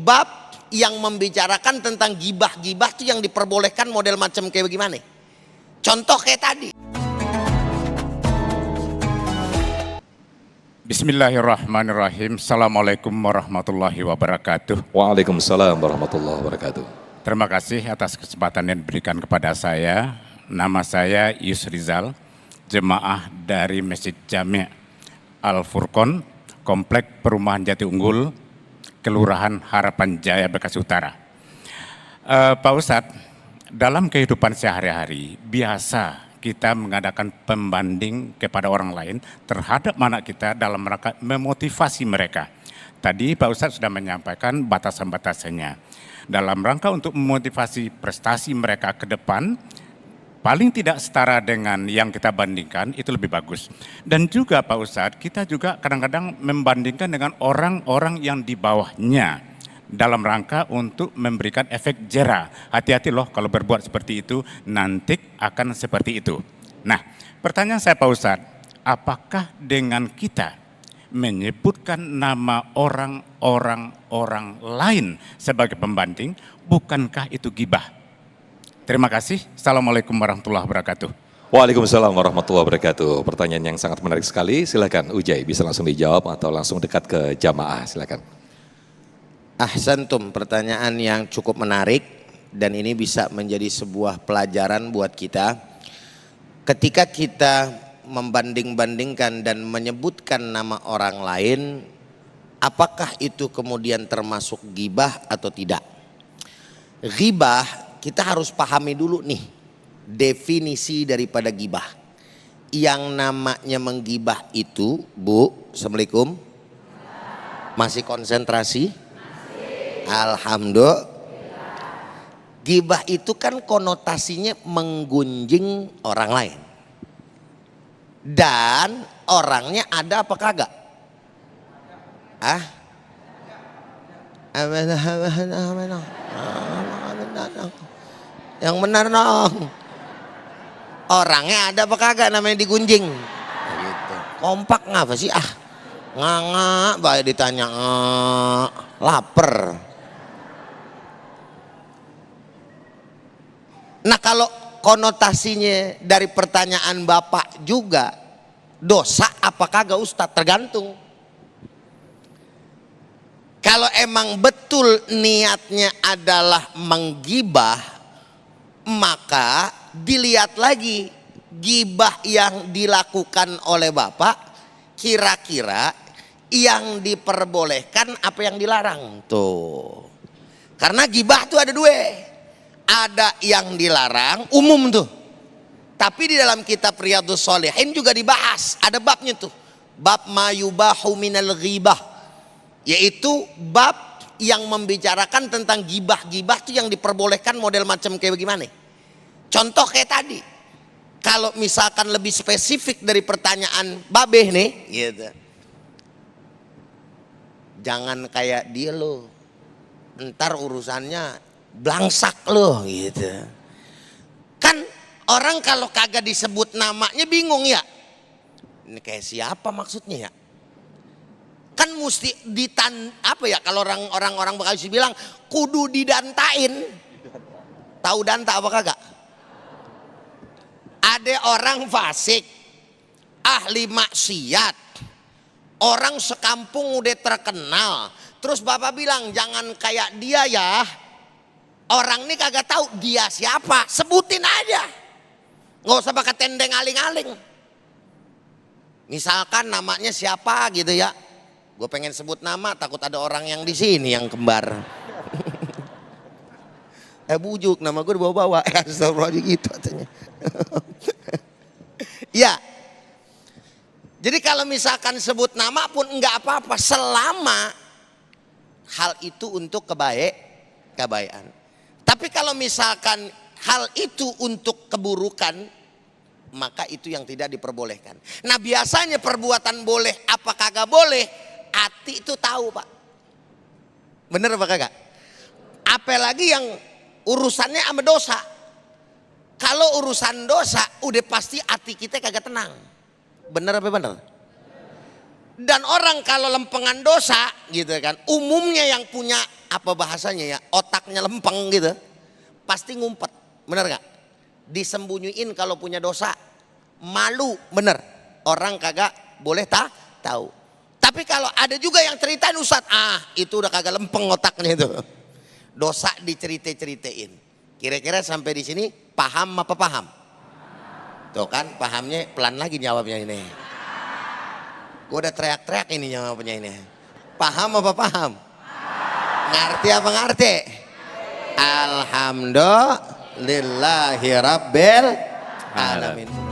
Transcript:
bab yang membicarakan tentang gibah-gibah itu yang diperbolehkan model macam kayak bagaimana? Contoh kayak tadi. Bismillahirrahmanirrahim. Assalamualaikum warahmatullahi wabarakatuh. Waalaikumsalam warahmatullahi wabarakatuh. Terima kasih atas kesempatan yang diberikan kepada saya. Nama saya Yusrizal, jemaah dari Masjid Jami' Al-Furqon, Komplek Perumahan Jati Unggul, Kelurahan Harapan Jaya, Bekasi Utara. Pak Ustadz, dalam kehidupan sehari-hari biasa kita mengadakan pembanding kepada orang lain terhadap anak kita dalam rangka memotivasi mereka. Tadi Pak Ustadz sudah menyampaikan batasan-batasannya. Dalam rangka untuk memotivasi prestasi mereka ke depan, paling tidak setara dengan yang kita bandingkan, itu lebih bagus. Dan juga Pak Ustadz, kita juga kadang-kadang membandingkan dengan orang-orang yang di bawahnya dalam rangka untuk memberikan efek jera. Hati-hati loh kalau berbuat seperti itu, nanti akan seperti itu. Nah, pertanyaan saya Pak Ustadz, apakah dengan kita menyebutkan nama orang lain sebagai pembanding, bukankah itu ghibah? Terima kasih. Assalamualaikum warahmatullahi wabarakatuh. Waalaikumsalam warahmatullahi wabarakatuh. Pertanyaan yang sangat menarik sekali. Silakan Ujai, bisa langsung dijawab atau langsung dekat ke jamaah. Silakan. Ahsantum, pertanyaan yang cukup menarik dan ini bisa menjadi sebuah pelajaran buat kita. Ketika kita membanding-bandingkan dan menyebutkan nama orang lain, apakah itu kemudian termasuk ghibah atau tidak? Ghibah, kita harus pahami dulu nih definisi daripada ghibah. Yang namanya menggibah itu, Bu, Assalamualaikum. Masih konsentrasi? Alhamdulillah. Ghibah itu kan konotasinya menggunjing orang lain. Dan orangnya ada apa kagak? Yang benar dong. Orangnya ada apa kagak namanya digunjing? Gitu. Kompak ngapa sih? Nganga, baik ditanya lapar. Nah kalau konotasinya dari pertanyaan Bapak juga dosa apa kagak Ustadz? Tergantung. Kalau emang betul niatnya adalah menggibah, maka dilihat lagi gibah yang dilakukan oleh Bapak kira-kira yang diperbolehkan apa yang dilarang tuh. Karena gibah tuh ada dua. Ada yang dilarang umum tuh. Tapi di dalam kitab Riyadhus Shalihin juga dibahas, ada babnya tuh. Bab ma yubahu minal ghibah, yaitu bab yang membicarakan tentang gibah-gibah itu yang diperbolehkan model macam kayak bagaimana. Contoh kayak tadi. Kalau misalkan lebih spesifik dari pertanyaan Babeh nih, gitu. Jangan kayak dia lo, ntar urusannya blangsak lo, gitu. Kan orang kalau kagak disebut namanya bingung ya. Ini kayak siapa maksudnya ya? Kan mesti apa ya, kalau orang Bekasi bilang kudu didantain. Tahu danta apa kagak? Ada orang fasik, ahli maksiat, orang sekampung udah terkenal, terus Bapak bilang jangan kayak dia ya. Orang ini kagak tahu dia siapa, sebutin aja, nggak usah pakai tendeng aling-aling. Misalkan namanya siapa gitu ya. Gue pengen sebut nama, takut ada orang yang di sini yang kembar. Bujuk, nama gue dibawa-bawa. Astagfirullah gitu katanya. Ya. Jadi kalau misalkan sebut nama pun enggak apa-apa selama hal itu untuk kebaikan. Tapi kalau misalkan hal itu untuk keburukan, maka itu yang tidak diperbolehkan. Nah biasanya perbuatan boleh apa kagak boleh, hati itu tahu Pak. Bener apa kagak? Apalagi yang urusannya sama dosa. Kalau urusan dosa udah pasti hati kita kagak tenang. Bener apa bener? Dan orang kalau lempengan dosa gitu kan, umumnya yang punya apa bahasanya ya, otaknya lempeng gitu, pasti ngumpet, bener gak? Disembunyiin kalau punya dosa, malu, bener. Orang kagak boleh tahu. Tapi kalau ada juga yang ceritain Ustadz, itu udah kagak lempeng otaknya itu. Dosa dicerita-ceritain. Kira-kira sampai di sini paham apa paham? Tuh kan pahamnya pelan lagi jawabnya ini. Gue udah teriak-teriak ini jawabnya ini. Paham apa paham? Ngerti apa ngerti? Alhamdulillahirabbil alamin.